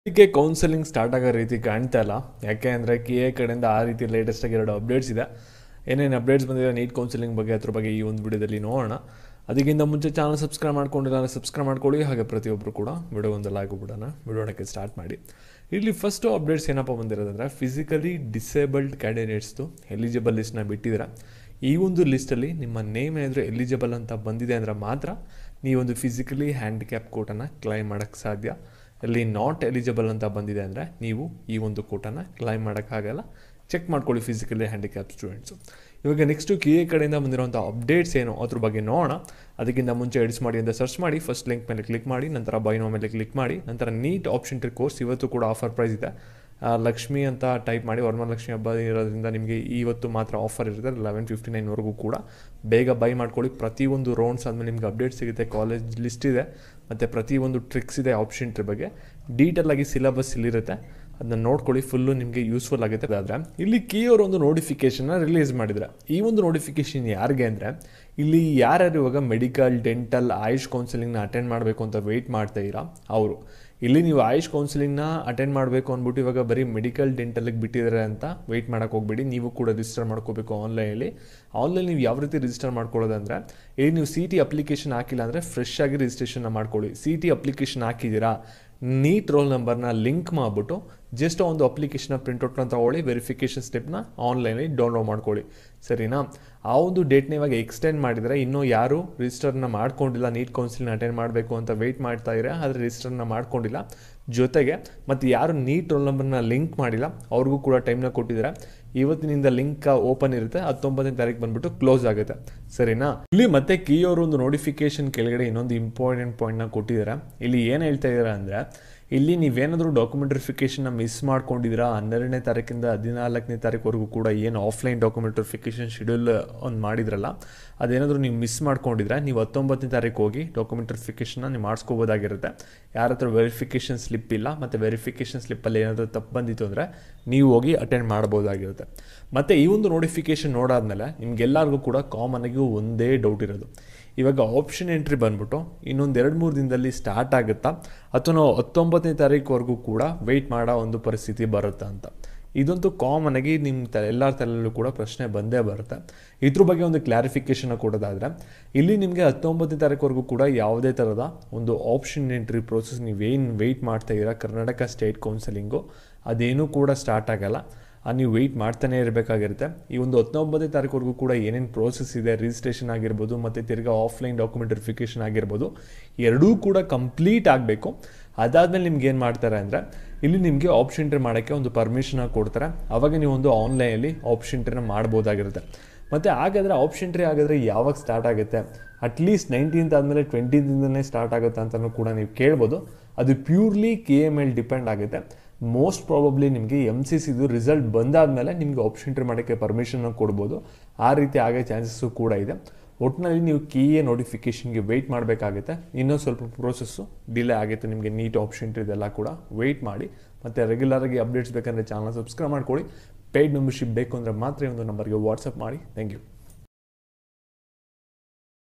ಇದಕ್ಕೆ counselling start ಆಗೋ ರೀತಿ ಕಾಣ್ತಾ ಇಲ್ಲ. ಯಾಕೆ ಅಂದರೆ KA ಕಡೆಯಿಂದ ಆ ರೀತಿ ಲೇಟೆಸ್ಟಾಗಿ 2 ಅಪ್ಡೇಟ್ಸ್ ಇದೆ. ಏನೇನು ಅಪ್ಡೇಟ್ಸ್ ಬಂದಿದೆ ನೀಟ್ ಕೌನ್ಸೆಲಿಂಗ್ ಬಗ್ಗೆ ಅದ್ರ ಬಗ್ಗೆ ಈ ಒಂದು ವಿಡಿಯೋದಲ್ಲಿ ನೋಡೋಣ. ಅದಕ್ಕಿಂತ ಮುಂಚೆ ಚಾನಲ್ ಸಬ್ಸ್ಕ್ರೈಬ್ ಮಾಡ್ಕೊಂಡಿಲ್ಲ ಸಬ್ಸ್ಕ್ರೈಬ್ ಮಾಡ್ಕೊಳ್ಳಿ. ಹಾಗೆ ಪ್ರತಿಯೊಬ್ಬರು ಕೂಡ ವಿಡಿಯೋ ಒಂದು ಲೈಕ್ ಬಿಡೋಣ, ವಿಡಿಯೋಕ್ಕೆ ಸ್ಟಾರ್ಟ್ ಮಾಡಿ. ಇಲ್ಲಿ ಫಸ್ಟು ಅಪ್ಡೇಟ್ಸ್ ಏನಪ್ಪ ಬಂದಿರೋದಂದರೆ ಫಿಸಿಕಲಿ ಡಿಸೇಬಲ್ಡ್ ಕ್ಯಾಂಡಿಡೇಟ್ಸ್ದು ಎಲಿಜಿಬಲ್ ಲಿಸ್ಟ್ನ ಬಿಟ್ಟಿದ್ದೀರಾ. ಈ ಒಂದು ಲಿಸ್ಟಲ್ಲಿ ನಿಮ್ಮ ನೇಮ್ ಏನಾದರೂ ಎಲಿಜಿಬಲ್ ಅಂತ ಬಂದಿದೆ ಅಂದರೆ ಮಾತ್ರ ನೀವೊಂದು ಫಿಸಿಕಲಿ ಹ್ಯಾಂಡಿಕ್ಯಾಪ್ ಕೋಟನ್ನು ಕ್ಲೈಮ್ ಮಾಡೋಕ್ಕೆ ಸಾಧ್ಯ. ಅಲ್ಲಿ ನಾಟ್ ಎಲಿಜಿಬಲ್ ಅಂತ ಬಂದಿದೆ ಅಂದರೆ ನೀವು ಈ ಒಂದು ಕೋಟನ್ನು ಕ್ಲೈಮ್ ಮಾಡೋಕ್ಕಾಗಲ್ಲ. ಚೆಕ್ ಮಾಡ್ಕೊಳ್ಳಿ ಫಿಸಿಕಲಿ ಹ್ಯಾಂಡಿಕ್ಯಾಪ್ ಸ್ಟೂಡೆಂಟ್ಸು. ಇವಾಗ ನೆಕ್ಸ್ಟು KA ಕಡೆಯಿಂದ ಬಂದಿರೋಂಥ ಅಪ್ಡೇಟ್ಸ್ ಏನು ಅದ್ರ ಬಗ್ಗೆ ನೋಡೋಣ. ಅದಕ್ಕಿಂತ ಮುಂಚೆ ಎಡಿಟ್ಸ್ ಮಾಡಿ ಅಂತ ಸರ್ಚ್ ಮಾಡಿ, ಫಸ್ಟ್ ಲಿಂಕ್ ಮೇಲೆ ಕ್ಲಿಕ್ ಮಾಡಿ, ನಂತರ ಬೈ ನೋ ಮೇಲೆ ಕ್ಲಿಕ್ ಮಾಡಿ, ನಂತರ ನೀಟ್ ಆಪ್ಷನ್ ಟ್ರಿ ಕೋರ್ಸ್ ಇವತ್ತು ಕೂಡ ಆಫರ್ ಪ್ರೈಸ್ ಇದೆ. ಲಕ್ಷ್ಮಿ ಅಂತ ಟೈಪ್ ಮಾಡಿ, ವರಮಹಾಲಕ್ಷ್ಮಿ ಹಬ್ಬ ಇರೋದ್ರಿಂದ ನಿಮಗೆ ಇವತ್ತು ಮಾತ್ರ ಆಫರ್ ಇರುತ್ತೆ 11:59ವರೆಗೂ ಕೂಡ ಬೇಗ ಬೈ ಮಾಡ್ಕೊಳ್ಳಿ. ಪ್ರತಿಯೊಂದು ರೌಂಡ್ಸ್ ಆದಮೇಲೆ ನಿಮ್ಗೆ ಅಪ್ಡೇಟ್ ಸಿಗುತ್ತೆ, ಕಾಲೇಜ್ ಲಿಸ್ಟ್ ಇದೆ ಮತ್ತು ಪ್ರತಿಯೊಂದು ಟ್ರಿಕ್ಸ್ ಇದೆ ಆಪ್ಷನ್ ಟ್ರಿ ಬಗ್ಗೆ. ಡೀಟೇಲಾಗಿ ಸಿಲೆಬಸ್ ಇಲ್ಲಿರುತ್ತೆ, ಅದನ್ನ ನೋಡ್ಕೊಳ್ಳಿ, ಫುಲ್ಲು ನಿಮಗೆ ಯೂಸ್ಫುಲ್ ಆಗುತ್ತೆ. ಆದರೆ ಇಲ್ಲಿ KA ಒಂದು ನೋಟಿಫಿಕೇಷನ್ನ ರಿಲೀಸ್ ಮಾಡಿದರೆ, ಈ ಒಂದು ನೋಟಿಫಿಕೇಷನ್ ಯಾರಿಗೆ ಅಂದರೆ ಇಲ್ಲಿ ಯಾರ್ಯಾರು ಇವಾಗ ಮೆಡಿಕಲ್, ಡೆಂಟಲ್, ಆಯುಷ್ ಕೌನ್ಸಿಲಿಂಗ್ನ ಅಟೆಂಡ್ ಮಾಡಬೇಕು ಅಂತ ವೆಯ್ಟ್ ಮಾಡ್ತಾ ಇದ್ದೀರಾ ಅವರು. ಇಲ್ಲಿ ನೀವು ಆಯುಷ್ ಕೌನ್ಸಿಲಿಂಗ್ನ ಅಟೆಂಡ್ ಮಾಡಬೇಕು ಅಂದ್ಬಿಟ್ಟು ಇವಾಗ ಬರೀ ಮೆಡಿಕಲ್, ಡೆಂಟಲ್ಗೆ ಬಿಟ್ಟಿದ್ದಾರೆ ಅಂತ ವೆಯ್ಟ್ ಮಾಡೋಕ್ಕೆ ಹೋಗ್ಬೇಡಿ. ನೀವು ಕೂಡ ರಿಜಿಸ್ಟರ್ ಮಾಡ್ಕೋಬೇಕು ಆನ್ಲೈನಲ್ಲಿ. ನೀವು ಯಾವ ರೀತಿ ರಿಜಿಸ್ಟರ್ ಮಾಡ್ಕೊಳ್ಳೋದಂದರೆ, ಇಲ್ಲಿ ನೀವು CT ಅಪ್ಲಿಕೇಶನ್ ಹಾಕಿಲ್ಲ ಅಂದರೆ ಫ್ರೆಶ್ ಆಗಿ ರಿಜಿಸ್ಟ್ರೇಷನ್ನ ಮಾಡ್ಕೊಳ್ಳಿ. CT ಅಪ್ಲಿಕೇಶನ್ ಹಾಕಿದ್ದೀರಾ, ನೀಟ್ ರೋಲ್ ನಂಬರ್ನ ಲಿಂಕ್ ಮಾಡಿಬಿಟ್ಟು ಜಸ್ಟ್ ಒಂದು ಅಪ್ಲಿಕೇಶನ್ನ ಪ್ರಿಂಟ್ಔಟ್ನ ತಗೊಳ್ಳಿ, ವೆರಿಫಿಕೇಷನ್ ಸ್ಟೆಪ್ನ ಆನ್ಲೈನಲ್ಲಿ ಡೌನ್ಲೋಡ್ ಮಾಡ್ಕೊಳ್ಳಿ, ಸರಿನಾ? ಆ ಒಂದು ಡೇಟ್ನ ಇವಾಗ ಎಕ್ಸ್ಟೆಂಡ್ ಮಾಡಿದರೆ ಇನ್ನೂ ಯಾರು ರಿಜಿಸ್ಟರ್ನ ಮಾಡ್ಕೊಂಡಿಲ್ಲ, ನೀಟ್ ಕೌನ್ಸಿಲಿಂಗ್ ಅಟೆಂಡ್ ಮಾಡಬೇಕು ಅಂತ ವೆಯ್ಟ್ ಮಾಡ್ತಾ ಇದ್ದಾರೆ, ಆದರೆ ರಿಜಿಸ್ಟರ್ನ ಮಾಡ್ಕೊಂಡಿಲ್ಲ, ಜೊತೆಗೆ ಮತ್ತು ಯಾರು ನೀಟ್ ರೋಲ್ ನಂಬರ್ನ ಲಿಂಕ್ ಮಾಡಿಲ್ಲ ಅವ್ರಿಗೂ ಕೂಡ ಟೈಮ್ನ ಕೊಟ್ಟಿದ್ದಾರೆ. ಇವತ್ತಿನಿಂದ ಲಿಂಕ್ ಓಪನ್ ಇರುತ್ತೆ, 19ನೇ ತಾರೀಕು ಬಂದುಬಿಟ್ಟು ಕ್ಲೋಸ್ ಆಗುತ್ತೆ, ಸರಿನಾ? ಇಲ್ಲಿ ಮತ್ತೆ KA ಒಂದು ನೋಟಿಫಿಕೇಶನ್ ಕೆಳಗಡೆ ಇನ್ನೊಂದು ಇಂಪಾರ್ಟೆಂಟ್ ಪಾಯಿಂಟ್ನ ಕೊಟ್ಟಿದ್ದಾರೆ. ಇಲ್ಲಿ ಏನು ಹೇಳ್ತಾ ಇದ್ದಾರೆ ಅಂದರೆ, ಇಲ್ಲಿ ನೀವೇನಾದರೂ ಡಾಕ್ಯುಮೆಂಟ್ ವೆರಿಫಿಕೇಷನ್ನ ಮಿಸ್ ಮಾಡ್ಕೊಂಡಿದ್ದೀರಾ, 12ನೇ ತಾರೀಕಿಂದ 14ನೇ ತಾರೀಕುವರೆಗೂ ಕೂಡ ಏನು ಆಫ್ಲೈನ್ ಡಾಕ್ಯುಮೆಂಟ್ ವೆರಿಫಿಕೇಷನ್ ಶೆಡ್ಯೂಲ್ ಒಂದು ಮಾಡಿದ್ರಲ್ಲ, ಅದೇನಾದರೂ ನೀವು ಮಿಸ್ ಮಾಡ್ಕೊಂಡಿದ್ರೆ ನೀವು 19ನೇ ತಾರೀಕು ಹೋಗಿ ಡಾಕ್ಯುಮೆಂಟ್ ವೆರಿಫಿಕೇಷನ್ನ ನೀವು ಮಾಡಿಸ್ಕೋಬೋದಾಗಿರುತ್ತೆ. ಯಾರ ಹತ್ರ ವೆರಿಫಿಕೇಷನ್ ಸ್ಲಿಪ್ ಇಲ್ಲ ಮತ್ತು ವೆರಿಫಿಕೇಷನ್ ಸ್ಲಿಪ್ಪಲ್ಲಿ ಏನಾದರೂ ತಪ್ಪು ಬಂದಿತ್ತು ಅಂದರೆ ನೀವು ಹೋಗಿ ಅಟೆಂಡ್ ಮಾಡ್ಬೋದಾಗಿರುತ್ತೆ. ಮತ್ತು ಈ ಒಂದು ನೋಟಿಫಿಕೇಷನ್ ನೋಡಾದ್ಮೇಲೆ ನಿಮಗೆಲ್ಲರಿಗೂ ಕೂಡ ಕಾಮನ್ ಆಗಿ ಒಂದೇ ಡೌಟ್ ಇರೋದು, ಇವಾಗ ಆಪ್ಷನ್ ಎಂಟ್ರಿ ಬಂದ್ಬಿಟ್ಟು ಇನ್ನೊಂದು 2-3 ದಿನದಲ್ಲಿ ಸ್ಟಾರ್ಟ್ ಆಗುತ್ತಾ ಅಥವಾ ನಾವು 19ನೇ ತಾರೀಕುವರೆಗೂ ಕೂಡ ವೆಯ್ಟ್ ಮಾಡೋ ಒಂದು ಪರಿಸ್ಥಿತಿ ಬರುತ್ತಾ ಅಂತ. ಇದಂತೂ ಕಾಮನ್ ಆಗಿ ನಿಮ್ಮ ಎಲ್ಲರ ತಲೆಯಲ್ಲೂ ಕೂಡ ಪ್ರಶ್ನೆ ಬಂದೇ ಬರುತ್ತೆ. ಇದ್ರ ಬಗ್ಗೆ ಒಂದು ಕ್ಲಾರಿಫಿಕೇಷನ್ ಕೊಡೋದಾದರೆ, ಇಲ್ಲಿ ನಿಮಗೆ 19ನೇ ತಾರೀಕುವರೆಗೂ ಕೂಡ ಯಾವುದೇ ಥರದ ಒಂದು ಆಪ್ಷನ್ ಎಂಟ್ರಿ ಪ್ರೋಸೆಸ್ ನೀವೇನು ವೆಯ್ಟ್ ಮಾಡ್ತಾ ಇದ್ದೀರಾ ಕರ್ನಾಟಕ ಸ್ಟೇಟ್ ಕೌನ್ಸಿಲಿಂಗು, ಅದೇನೂ ಕೂಡ ಸ್ಟಾರ್ಟ್ ಆಗಲ್ಲ. ನೀವು ವೆಯ್ಟ್ ಮಾಡ್ತಾನೆ ಇರಬೇಕಾಗಿರುತ್ತೆ. ಈ ಒಂದು 19ನೇ ತಾರೀಕುವರೆಗೂ ಕೂಡ ಏನೇನು ಪ್ರೋಸೆಸ್ ಇದೆ, ರಿಜಿಸ್ಟ್ರೇಷನ್ ಆಗಿರ್ಬೋದು ಮತ್ತು ತಿರ್ಗಾ ಆಫ್ಲೈನ್ ಡಾಕ್ಯುಮೆಂಟ್ ವೆರಿಫಿಕೇಷನ್ ಆಗಿರ್ಬೋದು, ಎರಡೂ ಕೂಡ ಕಂಪ್ಲೀಟ್ ಆಗಬೇಕು. ಅದಾದಮೇಲೆ ನಿಮ್ಗೆ ಏನು ಮಾಡ್ತಾರೆ ಅಂದರೆ, ಇಲ್ಲಿ ನಿಮಗೆ ಆಪ್ಷನ್ ಎಂಟ್ರಿ ಮಾಡೋಕ್ಕೆ ಒಂದು ಪರ್ಮಿಷನ್ ಕೊಡ್ತಾರೆ. ಆವಾಗ ನೀವು ಒಂದು ಆನ್ಲೈನಲ್ಲಿ ಆಪ್ಷನ್ ಎಂಟ್ರಿನ ಮಾಡ್ಬೋದಾಗಿರುತ್ತೆ. ಮತ್ತು ಹಾಗಾದರೆ ಆಪ್ಷನ್ ಎಂಟ್ರಿ ಆಗಿದ್ರೆ ಯಾವಾಗ ಸ್ಟಾರ್ಟ್ ಆಗುತ್ತೆ, ಅಟ್ಲೀಸ್ಟ್ 19th ಆದಮೇಲೆ 20th ಸ್ಟಾರ್ಟ್ ಆಗುತ್ತೆ ಅಂತಲೂ ಕೂಡ ನೀವು ಕೇಳ್ಬೋದು. ಅದು ಪ್ಯೂರ್ಲಿ KA ಮೇಲೆ ಡಿಪೆಂಡ್ ಆಗುತ್ತೆ. ಮೋಸ್ಟ್ ಪ್ರಾಬಬ್ಲಿ ನಿಮಗೆ MCCದು ರಿಸಲ್ಟ್ ಬಂದಾದಮೇಲೆ ನಿಮಗೆ ಆಪ್ಷನ್ ಎಂಟ್ರಿ ಮಾಡೋಕ್ಕೆ ಪರ್ಮಿಷನ್ನ ಕೊಡ್ಬೋದು. ಆ ರೀತಿ ಆಗೋ ಚಾನ್ಸಸ್ಸು ಕೂಡ ಇದೆ. ಒಟ್ಟಿನಲ್ಲಿ ನೀವು KA ನೋಟಿಫಿಕೇಷನ್ಗೆ ವೆಯ್ಟ್ ಮಾಡಬೇಕಾಗುತ್ತೆ. ಇನ್ನೂ ಸ್ವಲ್ಪ ಪ್ರೋಸೆಸ್ಸು ಡಿಲೇ ಆಗುತ್ತೆ ನಿಮಗೆ. ನೀಟ್ ಆಪ್ಷನ್ ಎಂಟ್ರಿ ಇದೆಲ್ಲ ಕೂಡ ವೆಯ್ಟ್ ಮಾಡಿ. ಮತ್ತು ರೆಗ್ಯುಲರಾಗಿ ಅಪ್ಡೇಟ್ಸ್ ಬೇಕಂದರೆ ಚಾನಲ್ ಸಬ್ಸ್ಕ್ರೈಬ್ ಮಾಡ್ಕೊಳ್ಳಿ. ಪೇಯ್ಡ್ ಮೆಂಬರ್ಶಿಪ್ ಬೇಕು ಅಂದರೆ ಮಾತ್ರ ಈ ಒಂದು ನಂಬರ್ಗೆ ವಾಟ್ಸಪ್ ಮಾಡಿ. Thank you.